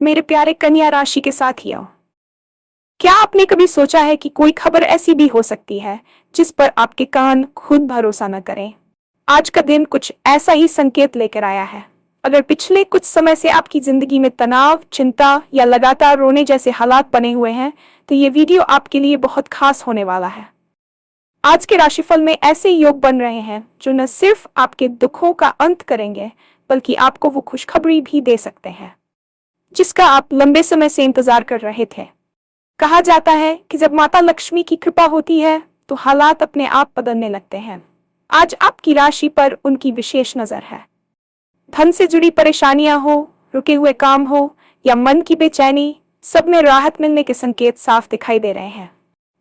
मेरे प्यारे कन्या राशि के साथियों, क्या आपने कभी सोचा है कि कोई खबर ऐसी भी हो सकती है जिस पर आपके कान खुद भरोसा न करें? आज का दिन कुछ ऐसा ही संकेत लेकर आया है। अगर पिछले कुछ समय से आपकी जिंदगी में तनाव, चिंता या लगातार रोने जैसे हालात बने हुए हैं, तो ये वीडियो आपके लिए बहुत खास होने वाला है। आज के राशिफल में ऐसे योग बन रहे हैं जो न सिर्फ आपके दुखों का अंत करेंगे, बल्कि आपको वो खुशखबरी भी दे सकते हैं जिसका आप लंबे समय से इंतजार कर रहे थे। कहा जाता है कि जब माता लक्ष्मी की कृपा होती है तो हालात अपने आप बदलने लगते हैं। आज आपकी राशि पर उनकी विशेष नजर है। धन से जुड़ी परेशानियां हो, रुके हुए काम हो या मन की बेचैनी, सब में राहत मिलने के संकेत साफ दिखाई दे रहे हैं।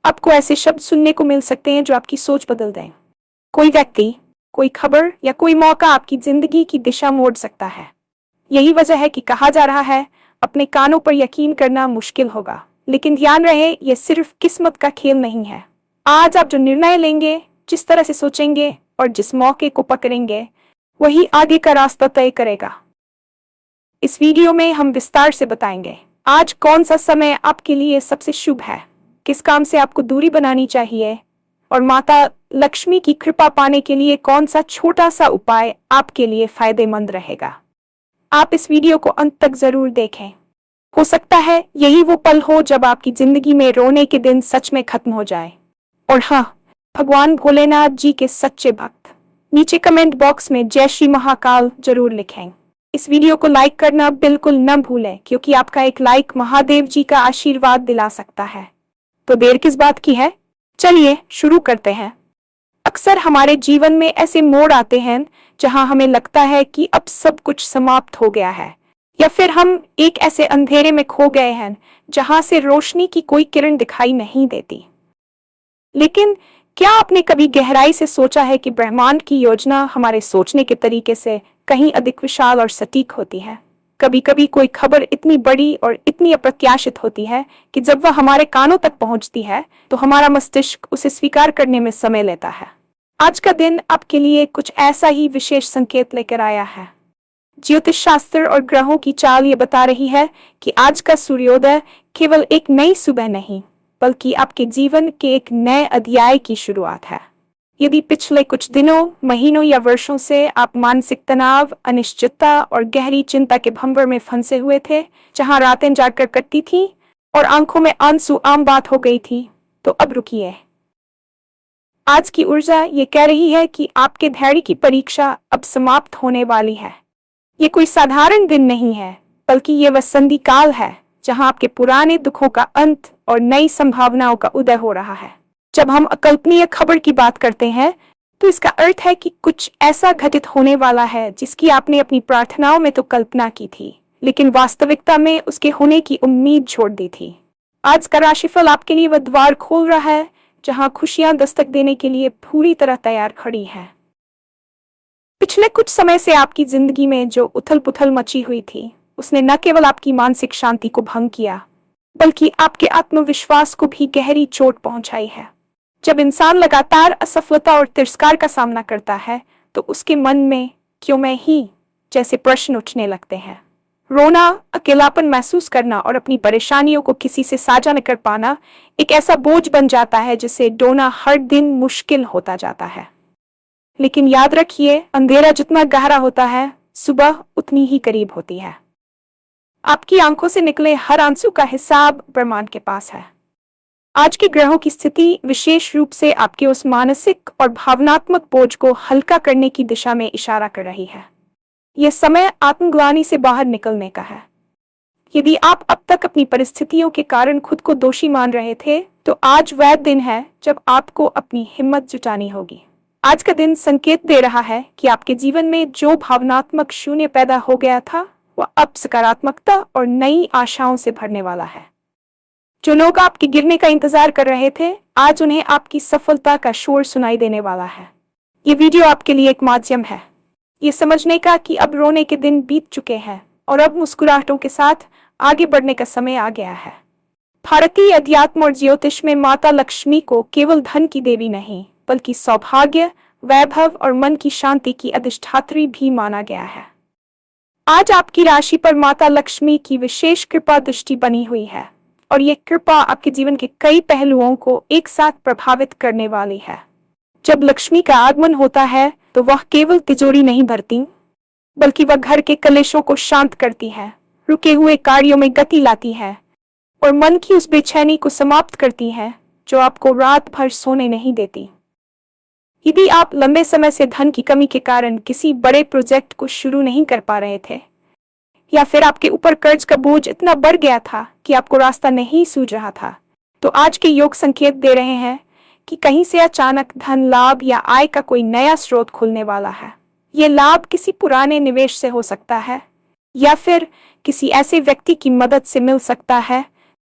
आपको ऐसे शब्द सुनने को मिल सकते हैं जो आपकी सोच बदल दें। कोई व्यक्ति, कोई खबर या कोई मौका आपकी जिंदगी की दिशा मोड़ सकता है। यही वजह है कि कहा जा रहा है, अपने कानों पर यकीन करना मुश्किल होगा, लेकिन ध्यान रहे, यह सिर्फ किस्मत का खेल नहीं है। आज आप जो निर्णय लेंगे, जिस तरह से सोचेंगे और जिस मौके को पकड़ेंगे, वही आगे का रास्ता तय करेगा। इस वीडियो में हम विस्तार से बताएंगे आज कौन सा समय आपके लिए सबसे शुभ है, किस काम से आपको दूरी बनानी चाहिए और माता लक्ष्मी की कृपा पाने के लिए कौन सा छोटा सा उपाय आपके लिए फायदेमंद रहेगा। आप इस वीडियो को अंत तक जरूर देखें। हो सकता है यही वो पल हो जब आपकी जिंदगी में रोने के दिन सच में खत्म हो जाए। और हाँ, भगवान भोलेनाथ जी के सच्चे भक्त नीचे कमेंट बॉक्स में जय श्री महाकाल जरूर लिखें। इस वीडियो को लाइक करना बिल्कुल न भूलें, क्योंकि आपका एक लाइक महादेव जी का आशीर्वाद दिला सकता है। तो देर किस बात की है, चलिए शुरू करते हैं। अक्सर हमारे जीवन में ऐसे मोड़ आते हैं जहां हमें लगता है कि अब सब कुछ समाप्त हो गया है, या फिर हम एक ऐसे अंधेरे में खो गए हैं जहां से रोशनी की कोई किरण दिखाई नहीं देती। लेकिन क्या आपने कभी गहराई से सोचा है कि ब्रह्मांड की योजना हमारे सोचने के तरीके से कहीं अधिक विशाल और सटीक होती है? कभी कभी कोई खबर इतनी बड़ी और इतनी अप्रत्याशित होती है कि जब वह हमारे कानों तक पहुंचती है तो हमारा मस्तिष्क उसे स्वीकार करने में समय लेता है। आज का दिन आपके लिए कुछ ऐसा ही विशेष संकेत लेकर आया है। ज्योतिष शास्त्र और ग्रहों की चाल ये बता रही है कि आज का सूर्योदय केवल एक नई सुबह नहीं, बल्कि आपके जीवन के एक नए अध्याय की शुरुआत है। यदि पिछले कुछ दिनों, महीनों या वर्षों से आप मानसिक तनाव, अनिश्चितता और गहरी चिंता के भंवर में फंसे हुए थे, जहां रातें जागकर कटती थी और आंखों में आंसू आम बात हो गई थी, तो अब रुकिए। आज की ऊर्जा ये कह रही है कि आपके धैर्य की परीक्षा अब समाप्त होने वाली है। ये कोई साधारण दिन नहीं है, बल्कि ये वह संधि काल है जहां आपके पुराने दुखों का अंत और नई संभावनाओं का उदय हो रहा है। जब हम अकल्पनीय खबर की बात करते हैं, तो इसका अर्थ है कि कुछ ऐसा घटित होने वाला है जिसकी आपने अपनी प्रार्थनाओं में तो कल्पना की थी, लेकिन वास्तविकता में उसके होने की उम्मीद छोड़ दी थी। आज का राशिफल आपके लिए वह द्वार खोल रहा है जहां खुशियां दस्तक देने के लिए पूरी तरह तैयार खड़ी है। पिछले कुछ समय से आपकी जिंदगी में जो उथल पुथल मची हुई थी, उसने न केवल आपकी मानसिक शांति को भंग किया, बल्कि आपके आत्मविश्वास को भी गहरी चोट पहुंचाई है। जब इंसान लगातार असफलता और तिरस्कार का सामना करता है, तो उसके मन में क्यों मैं ही जैसे प्रश्न उठने लगते हैं। रोना, अकेलापन महसूस करना और अपनी परेशानियों को किसी से साझा न कर पाना एक ऐसा बोझ बन जाता है जिसे ढोना हर दिन मुश्किल होता जाता है। लेकिन याद रखिए, अंधेरा जितना गहरा होता है, सुबह उतनी ही करीब होती है। आपकी आंखों से निकले हर आंसू का हिसाब ब्रह्मांड के पास है। आज के ग्रहों की स्थिति विशेष रूप से आपके उस मानसिक और भावनात्मक बोझ को हल्का करने की दिशा में इशारा कर रही है। यह समय आत्मग्लानि से बाहर निकलने का है। यदि आप अब तक अपनी परिस्थितियों के कारण खुद को दोषी मान रहे थे, तो आज वह दिन है जब आपको अपनी हिम्मत जुटानी होगी। आज का दिन संकेत दे रहा है कि आपके जीवन में जो भावनात्मक शून्य पैदा हो गया था, वह अब सकारात्मकता और नई आशाओं से भरने वाला है। जो लोग आपके गिरने का इंतजार कर रहे थे, आज उन्हें आपकी सफलता का शोर सुनाई देने वाला है। ये वीडियो आपके लिए एक माध्यम है ये समझने का कि अब रोने के दिन बीत चुके हैं और अब मुस्कुराहटों के साथ आगे बढ़ने का समय आ गया है। भारतीय अध्यात्म और ज्योतिष में माता लक्ष्मी को केवल धन की देवी नहीं, बल्कि सौभाग्य, वैभव और मन की शांति की अधिष्ठात्री भी माना गया है। आज आपकी राशि पर माता लक्ष्मी की विशेष कृपा दृष्टि बनी हुई है और ये कृपा आपके जीवन के कई पहलुओं को एक साथ प्रभावित करने वाली है। जब लक्ष्मी का आगमन होता है तो वह केवल तिजोरी नहीं भरती, बल्कि वह घर के कलेशों को शांत करती है, रुके हुए कार्यों में गति लाती है और मन की उस बेचैनी को समाप्त करती है जो आपको रात भर सोने नहीं देती। यदि आप लंबे समय से धन की कमी के कारण किसी बड़े प्रोजेक्ट को शुरू नहीं कर पा रहे थे, या फिर आपके ऊपर कर्ज का बोझ इतना बढ़ गया था कि आपको रास्ता नहीं सूझ रहा था, तो आज के योग संकेत दे रहे हैं कि कहीं से अचानक धन लाभ या आय का कोई नया स्रोत खुलने वाला है। ये लाभ किसी पुराने निवेश से हो सकता है या फिर किसी ऐसे व्यक्ति की मदद से मिल सकता है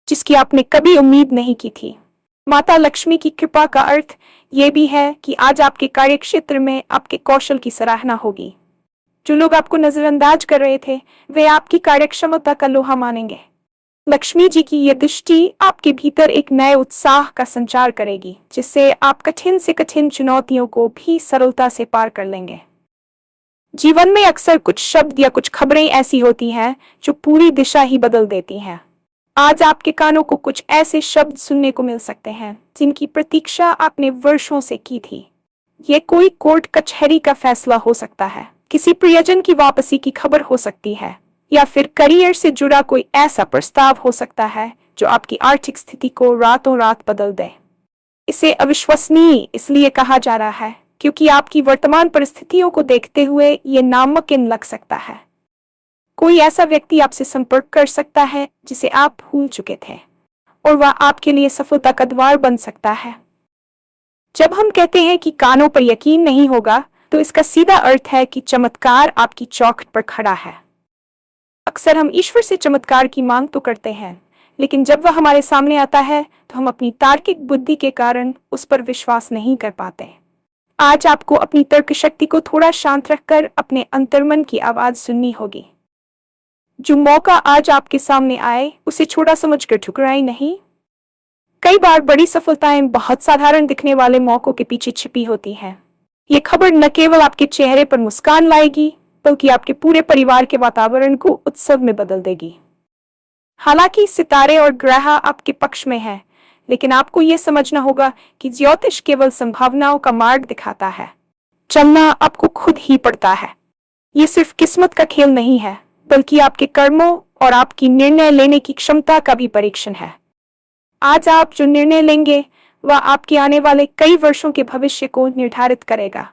जिसकी आपने कभी उम्मीद नहीं की थी। माता लक्ष्मी की कृपा का अर्थ ये भी है कि आज आपके कार्य क्षेत्र में आपके कौशल की सराहना होगी। जो लोग आपको नजरअंदाज कर रहे थे वे आपकी कार्यक्षमता का लोहा मानेंगे। लक्ष्मी जी की यह दृष्टि आपके भीतर एक नए उत्साह का संचार करेगी, जिससे आप कठिन से कठिन चुनौतियों को भी सरलता से पार कर लेंगे। जीवन में अक्सर कुछ शब्द या कुछ खबरें ऐसी होती हैं जो पूरी दिशा ही बदल देती हैं। आज आपके कानों को कुछ ऐसे शब्द सुनने को मिल सकते हैं जिनकी प्रतीक्षा आपने वर्षों से की थी। ये कोई कोर्ट कचहरी का फैसला हो सकता है, किसी प्रियजन की वापसी की खबर हो सकती है, या फिर करियर से जुड़ा कोई ऐसा प्रस्ताव हो सकता है जो आपकी आर्थिक स्थिति को रातों रात बदल दे। इसे अविश्वसनीय इसलिए कहा जा रहा है क्योंकि आपकी वर्तमान परिस्थितियों को देखते हुए ये नामुमकिन लग सकता है। कोई ऐसा व्यक्ति आपसे संपर्क कर सकता है जिसे आप भूल चुके थे और वह आपके लिए सफलता का द्वार बन सकता है। जब हम कहते हैं कि कानों पर यकीन नहीं होगा, तो इसका सीधा अर्थ है कि चमत्कार आपकी चौखट पर खड़ा है। अक्सर हम ईश्वर से चमत्कार की मांग तो करते हैं, लेकिन जब वह हमारे सामने आता है तो हम अपनी तार्किक बुद्धि के कारण उस पर विश्वास नहीं कर पाते। आज आपको अपनी तर्क शक्ति को थोड़ा शांत रखकर अपने अंतर्मन की आवाज सुननी होगी। जो मौका आज आपके सामने आए उसे छोटा समझकर ठुकराएं नहीं। कई बार बड़ी सफलताएं बहुत साधारण दिखने वाले मौकों के पीछे छिपी होती हैं। ये खबर न केवल आपके चेहरे पर मुस्कान लाएगी, बल्कि आपके पूरे परिवार के वातावरण को उत्सव में बदल देगी। हालांकि सितारे और ग्रह आपके पक्ष में हैं, लेकिन आपको ये समझना होगा कि ज्योतिष केवल संभावनाओं का मार्ग दिखाता है। चलना आपको खुद ही पड़ता है। ये सिर्फ किस्मत का खेल नहीं है, बल्कि आपके कर्मों और आपकी निर्णय लेने की क्षमता का भी परीक्षण है। आज आप जो निर्णय लेंगे वह आपके आने वाले कई वर्षों के भविष्य को निर्धारित करेगा।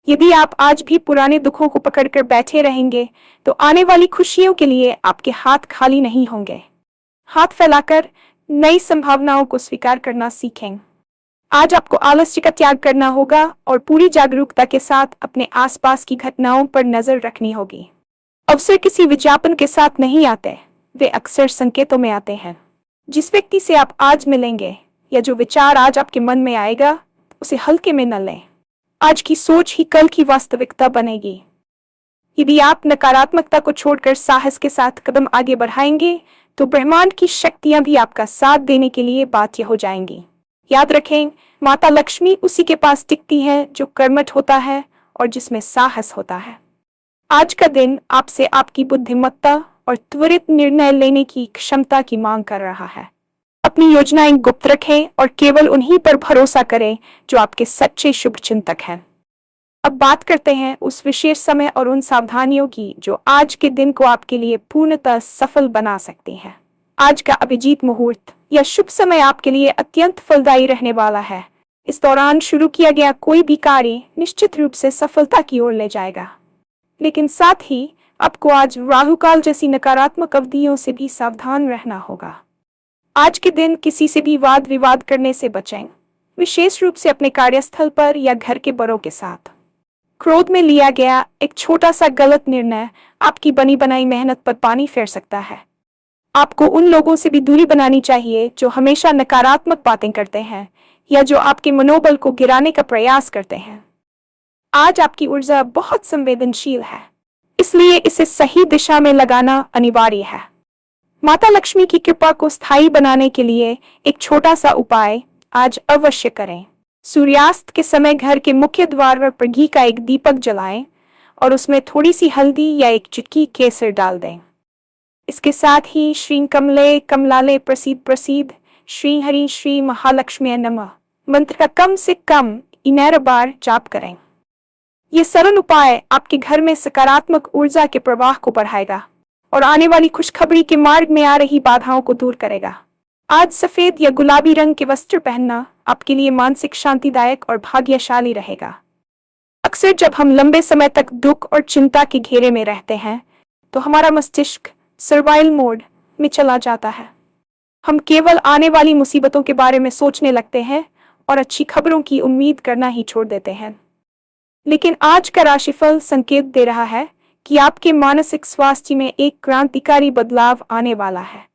यदि आप आज भी पुराने दुखों को पकड़कर बैठे रहेंगे, तो आने वाली खुशियों के लिए आपके हाथ खाली नहीं होंगे। हाथ फैलाकर नई संभावनाओं को स्वीकार करना सीखें। आज आपको आलस्य का त्याग करना होगा और पूरी जागरूकता के साथ अपने आसपास की घटनाओं पर नजर रखनी होगी। अवसर किसी विज्ञापन के साथ नहीं आते, वे अक्सर संकेतों में आते हैं। जिस व्यक्ति से आप आज मिलेंगे या जो विचार आज आपके मन में आएगा, उसे हल्के में न लें। आज की सोच ही कल की वास्तविकता बनेगी। यदि आप नकारात्मकता को छोड़कर साहस के साथ कदम आगे बढ़ाएंगे, तो ब्रह्मांड की शक्तियां भी आपका साथ देने के लिए बाध्य हो जाएंगी। याद रखें, माता लक्ष्मी उसी के पास टिकती है जो कर्मठ होता है और जिसमें साहस होता है। आज का दिन आपसे आपकी बुद्धिमत्ता और त्वरित निर्णय लेने की क्षमता की मांग कर रहा है। अपनी योजनाएं गुप्त रखें और केवल उन्हीं पर भरोसा करें जो आपके सच्चे शुभचिंतक हैं। अब बात करते हैं उस विशेष समय और उन सावधानियों की जो आज के दिन को आपके लिए पूर्णतः सफल बना सकती हैं। आज का अभिजीत मुहूर्त या शुभ समय आपके लिए अत्यंत फलदायी रहने वाला है। इस दौरान शुरू किया गया कोई भी कार्य निश्चित रूप से सफलता की ओर ले जाएगा, लेकिन साथ ही आपको आज राहुकाल जैसी नकारात्मक अवधियों से भी सावधान रहना होगा। आज के दिन किसी से भी वाद विवाद करने से बचें, विशेष रूप से अपने कार्यस्थल पर या घर के बड़ों के साथ। क्रोध में लिया गया एक छोटा सा गलत निर्णय आपकी बनी बनाई मेहनत पर पानी फेर सकता है। आपको उन लोगों से भी दूरी बनानी चाहिए जो हमेशा नकारात्मक बातें करते हैं या जो आपके मनोबल को गिराने का प्रयास करते हैं। आज आपकी ऊर्जा बहुत संवेदनशील है, इसलिए इसे सही दिशा में लगाना अनिवार्य है। माता लक्ष्मी की कृपा को स्थायी बनाने के लिए एक छोटा सा उपाय आज अवश्य करें। सूर्यास्त के समय घर के मुख्य द्वार पर घी का एक दीपक जलाएं और उसमें थोड़ी सी हल्दी या एक चुटकी केसर डाल दें। इसके साथ ही श्री कमले कमलाले प्रसीद प्रसीद श्री हरि श्री महालक्ष्मी नमः मंत्र का कम से कम 11 बार जाप करें। ये सरल उपाय आपके घर में सकारात्मक ऊर्जा के प्रवाह को बढ़ाएगा और आने वाली खुशखबरी के मार्ग में आ रही बाधाओं को दूर करेगा। आज सफेद या गुलाबी रंग के वस्त्र पहनना आपके लिए मानसिक शांतिदायक और भाग्यशाली रहेगा। अक्सर जब हम लंबे समय तक दुख और चिंता के घेरे में रहते हैं तो हमारा मस्तिष्क सर्वाइवल मोड में चला जाता है। हम केवल आने वाली मुसीबतों के बारे में सोचने लगते हैं और अच्छी खबरों की उम्मीद करना ही छोड़ देते हैं। लेकिन आज का राशिफल संकेत दे रहा है कि आपके मानसिक स्वास्थ्य में एक क्रांतिकारी बदलाव आने वाला है।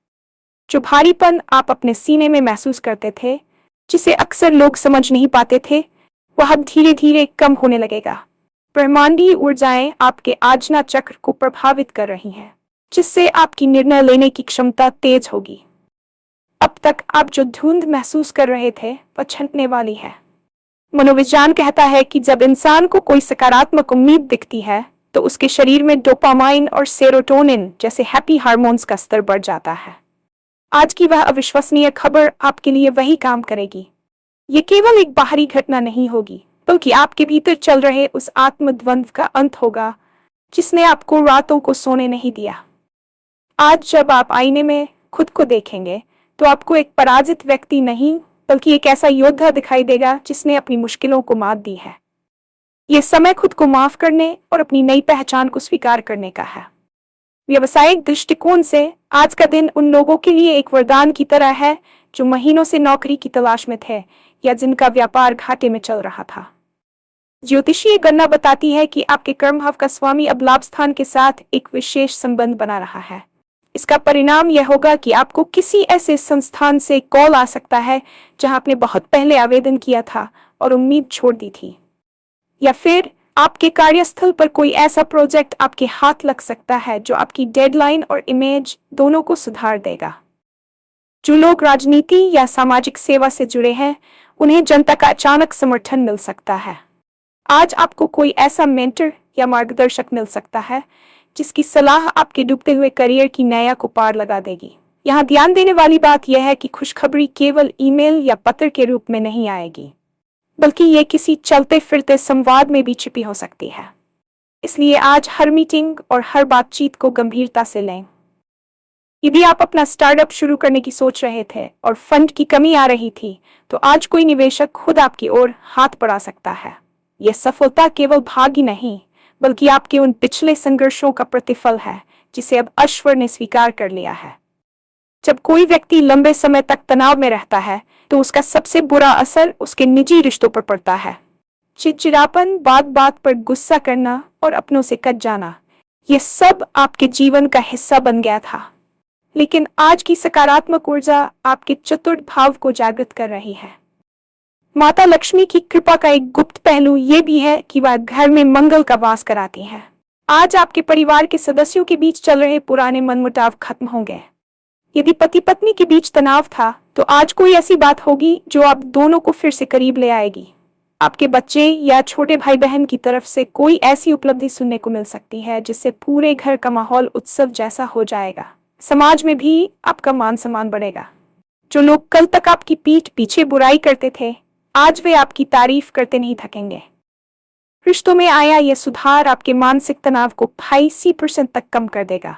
जो भारीपन आप अपने सीने में महसूस करते थे, जिसे अक्सर लोग समझ नहीं पाते थे, वह अब धीरे धीरे कम होने लगेगा। ब्रह्मांडीय ऊर्जाएं आपके आज्ञा चक्र को प्रभावित कर रही हैं, जिससे आपकी निर्णय लेने की क्षमता तेज होगी। अब तक आप जो धुंध महसूस कर रहे थे वह छंटने वाली है। मनोविज्ञान कहता है कि जब इंसान को कोई सकारात्मक उम्मीद दिखती है तो उसके शरीर में डोपामाइन और सेरोटोनिन जैसे हैप्पी हार्मोन्स का स्तर बढ़ जाता है। आज की वह अविश्वसनीय खबर आपके लिए वही काम करेगी। ये केवल एक बाहरी घटना नहीं होगी, बल्कि आपके भीतर चल रहे उस आत्मद्वंद्व का अंत होगा जिसने आपको रातों को सोने नहीं दिया। आज जब आप आईने में खुद को देखेंगे तो आपको एक पराजित व्यक्ति नहीं, बल्कि एक ऐसा योद्धा दिखाई देगा जिसने अपनी मुश्किलों को मात दी है। यह समय खुद को माफ करने और अपनी नई पहचान को स्वीकार करने का है। व्यवसायिक दृष्टिकोण से आज का दिन उन लोगों के लिए एक वरदान की तरह है जो महीनों से नौकरी की तलाश में थे या जिनका व्यापार घाटे में चल रहा था। ज्योतिषीय गणना बताती है कि आपके कर्मभाव का स्वामी अब लाभ स्थान के साथ एक विशेष संबंध बना रहा है। इसका परिणाम यह होगा कि आपको किसी ऐसे संस्थान से कॉल आ सकता है जहां आपने बहुत पहले आवेदन किया था और उम्मीद छोड़ दी थी, या फिर आपके कार्यस्थल पर कोई ऐसा प्रोजेक्ट आपके हाथ लग सकता है जो आपकी डेडलाइन और इमेज दोनों को सुधार देगा। जो लोग राजनीति या सामाजिक सेवा से जुड़े हैं, उन्हें जनता का अचानक समर्थन मिल सकता है। आज आपको कोई ऐसा मेंटर या मार्गदर्शक मिल सकता है जिसकी सलाह आपके डूबते हुए करियर की नैया को पार लगा देगी। यहाँ ध्यान देने वाली बात यह है कि खुशखबरी केवल ईमेल या पत्र के रूप में नहीं आएगी, बल्कि ये किसी चलते फिरते संवाद में भी छिपी हो सकती है। इसलिए आज हर मीटिंग और हर बातचीत को गंभीरता से लें। यदि आप अपना स्टार्टअप शुरू करने की सोच रहे थे और फंड की कमी आ रही थी, तो आज कोई निवेशक खुद आपकी ओर हाथ बढ़ा सकता है। यह सफलता केवल भाग्य नहीं, बल्कि आपके उन पिछले संघर्षों का प्रतिफल है जिसे अब ईश्वर ने स्वीकार कर लिया है। जब कोई व्यक्ति लंबे समय तक तनाव में रहता है तो उसका सबसे बुरा असर उसके निजी रिश्तों पर पड़ता है। चिड़चिड़ापन, बात बात पर गुस्सा करना और अपनों से कट जाना, ये सब आपके जीवन का हिस्सा बन गया था। लेकिन आज की सकारात्मक ऊर्जा आपके चतुर्थ भाव को जागृत कर रही है। माता लक्ष्मी की कृपा का एक गुप्त पहलू ये भी है कि वह घर में मंगल का वास कराती है। आज आपके परिवार के सदस्यों के बीच चल रहे पुराने मनमुटाव खत्म होंगे। यदि पति पत्नी के बीच तनाव था, तो आज कोई ऐसी बात होगी जो आप दोनों को फिर से करीब ले आएगी। आपके बच्चे या छोटे भाई बहन की तरफ से कोई ऐसी उपलब्धि सुनने को मिल सकती है जिससे पूरे घर का माहौल उत्सव जैसा हो जाएगा। समाज में भी आपका मान सम्मान बढ़ेगा। जो लोग कल तक आपकी पीठ पीछे बुराई करते थे, आज वे आपकी तारीफ करते नहीं थकेंगे। रिश्तों में आया यह सुधार आपके मानसिक तनाव को 85% तक कम कर देगा,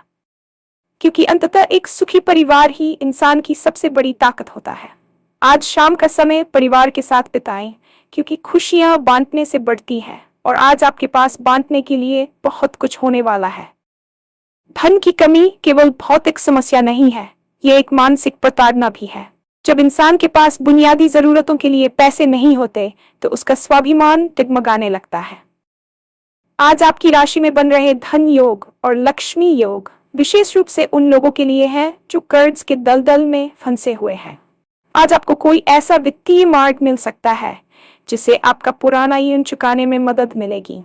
क्योंकि अंततः एक सुखी परिवार ही इंसान की सबसे बड़ी ताकत होता है। आज शाम का समय परिवार के साथ बिताएं, क्योंकि खुशियां बांटने से बढ़ती हैं और आज आपके पास बांटने के लिए बहुत कुछ होने वाला है। धन की कमी केवल भौतिक समस्या नहीं है, ये एक मानसिक प्रताड़ना भी है। जब इंसान के पास बुनियादी जरूरतों के लिए पैसे नहीं होते तो उसका स्वाभिमान डगमगाने लगता है। आज आपकी राशि में बन रहे धन योग और लक्ष्मी योग विशेष रूप से उन लोगों के लिए है जो कर्ज के दलदल में फंसे हुए हैं। आज आपको कोई ऐसा वित्तीय मार्ग मिल सकता है जिससे आपका पुराना ऋण चुकाने में मदद मिलेगी।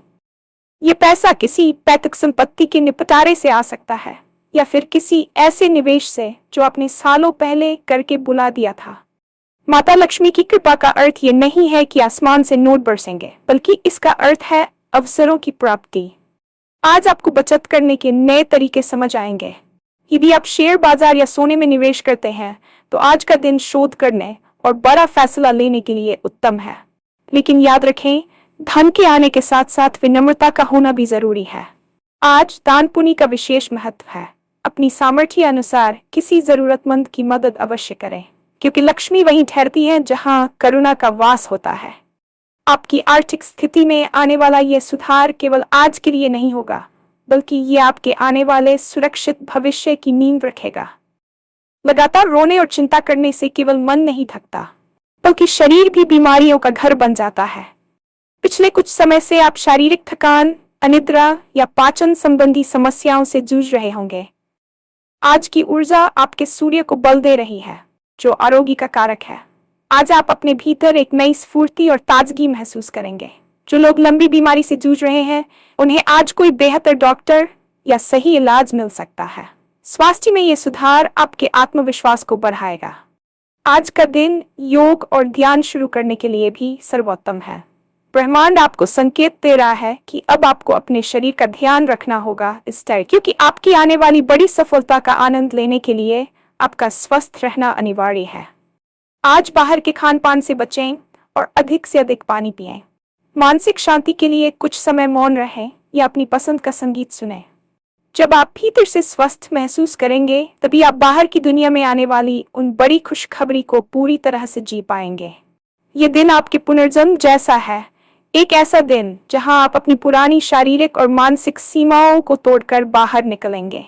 ये पैसा किसी पैतृक संपत्ति के निपटारे से आ सकता है या फिर किसी ऐसे निवेश से जो आपने सालों पहले करके बुला दिया था। माता लक्ष्मी की कृपा का अर्थ ये नहीं है कि आसमान से नोट बरसेंगे, बल्कि इसका अर्थ है अवसरों की प्राप्ति। आज आपको बचत करने के नए तरीके समझ आएंगे। यदि आप शेयर बाजार या सोने में निवेश करते हैं तो आज का दिन शोध करने और बड़ा फैसला लेने के लिए उत्तम है। लेकिन याद रखें, धन के आने के साथ साथ विनम्रता का होना भी जरूरी है। आज दान पुण्य का विशेष महत्व है। अपनी सामर्थ्य अनुसार किसी जरूरतमंद की मदद अवश्य करें, क्योंकि लक्ष्मी वहीं ठहरती है जहां करुणा का वास होता है। आपकी आर्थिक स्थिति में आने वाला यह सुधार केवल आज के लिए नहीं होगा, बल्कि ये आपके आने वाले सुरक्षित भविष्य की नींव रखेगा। लगातार रोने और चिंता करने से केवल मन नहीं थकता, बल्कि शरीर भी बीमारियों का घर बन जाता है। पिछले कुछ समय से आप शारीरिक थकान, अनिद्रा या पाचन संबंधी समस्याओं से जूझ रहे होंगे। आज की ऊर्जा आपके सूर्य को बल दे रही है, जो आरोग्य का कारक है। आज आप अपने भीतर एक नई स्फूर्ति और ताजगी महसूस करेंगे। जो लोग लंबी बीमारी से जूझ रहे हैं, उन्हें आज कोई बेहतर डॉक्टर या सही इलाज मिल सकता है। स्वास्थ्य में ये सुधार आपके आत्मविश्वास को बढ़ाएगा। आज का दिन योग और ध्यान शुरू करने के लिए भी सर्वोत्तम है। ब्रह्मांड आपको संकेत दे रहा है कि अब आपको अपने शरीर का ध्यान रखना होगा क्योंकि आपकी आने वाली बड़ी सफलता का आनंद लेने के लिए आपका स्वस्थ रहना अनिवार्य है। आज बाहर के खान पान से बचें और अधिक से अधिक पानी पिएं। मानसिक शांति के लिए कुछ समय मौन रहें या अपनी पसंद का संगीत सुनें। जब आप भीतर से स्वस्थ महसूस करेंगे, तभी आप बाहर की दुनिया में आने वाली उन बड़ी खुशखबरी को पूरी तरह से जी पाएंगे। ये दिन आपके पुनर्जन्म जैसा है, एक ऐसा दिन जहां आप अपनी पुरानी शारीरिक और मानसिक सीमाओं को तोड़कर बाहर निकलेंगे।